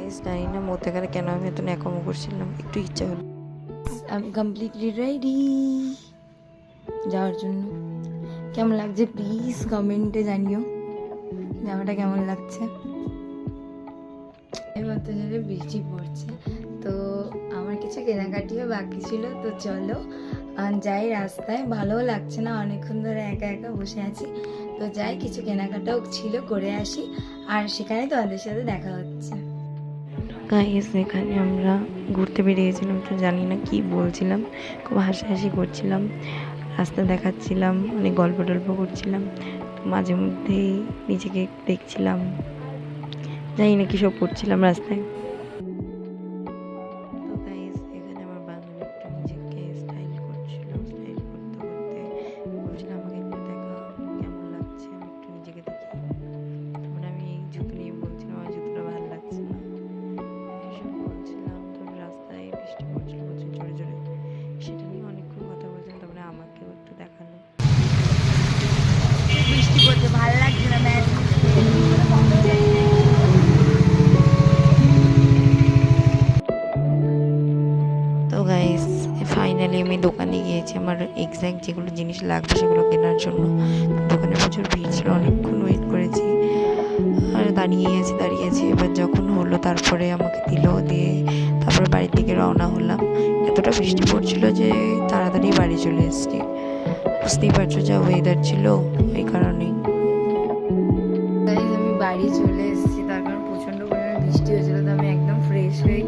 Guys জানি না মধ্যেখানে কেন আমি এত ন্যাকামো করছিলাম, একটু ইচ্ছা হলো। আমি কমপ্লিটলি রেডি যাওয়ার জন্য। কেমন লাগছে প্লিজ কমেন্টে জানিও জামাটা কেমন লাগছে। এবার তো জানে বৃষ্টি পড়ছে, তো আমার কিছু কেনাকাটিও বাকি ছিল। তো চলো যাই রাস্তায়, ভালোও লাগছে না, অনেকক্ষণ ধরে একা একা বসে আছি। তো যাই, কিছু কেনাকাটাও ছিল, করে আসি, আর সেখানে তোমাদের সাথে দেখা হচ্ছে। গাইস এখানে আমরা ঘুরতে বেরিয়েছিলাম, তো জানি না কি বলছিলাম, খুব হাসাহাসি করছিলাম, রাস্তা দেখাচ্ছিলাম, অনেক গল্প টল্প করছিলাম, তো মাঝে মধ্যেই নিজেকে দেখছিলাম, জানি না কী সব করছিলাম রাস্তায়। তো গাইস এখানে আমার বান্ধবী একটু নিজেকে স্টাইল করছিল, স্টাইল করতে করতে বলছিল আমাকে একটু দেখা কেমন লাগছে, আমি একটু নিজেকে দেখি। তারপরে আমি এই জুতো নিয়ে বলছিলাম আমার জুতোটা ভালো লাগছে না, এসব বলছিলাম। তারপরে রাস্তায় বৃষ্টি পড়ছিল প্রচুর জোরে জোরে, সেটা নিয়ে অনেকক্ষণ কথা বলছিলাম। তারপরে আমাকেও একটু দেখালো, বৃষ্টি পড়ছে ভালো লাগছে না। তো গাইস ফাইনালি আমি দোকানে গিয়েছি আমার এক্স্যাক্ট যেগুলো জিনিস লাগবে সেগুলো কেনার জন্য। দোকানে প্রচুর ভিড় ছিল, অনেকক্ষণ ওয়েট করেছি আর দাঁড়িয়েছি। এবার যখন হলো তারপরে আমাকে দিল, দিয়ে তারপরে বাড়ির দিকে রওনা হলাম। এতটা বৃষ্টি পড়ছিল যে তাড়াতাড়ি বাড়ি চলে এসেছি, বুঝতেই পারছো যা ওয়েদার ছিল ওই কারণেই। আমি বাড়ি চলে এসেছি, তার কারণ প্রচণ্ড পরিমাণে বৃষ্টি হয়েছিল, তো আমি একদম ফ্রেশ হয়ে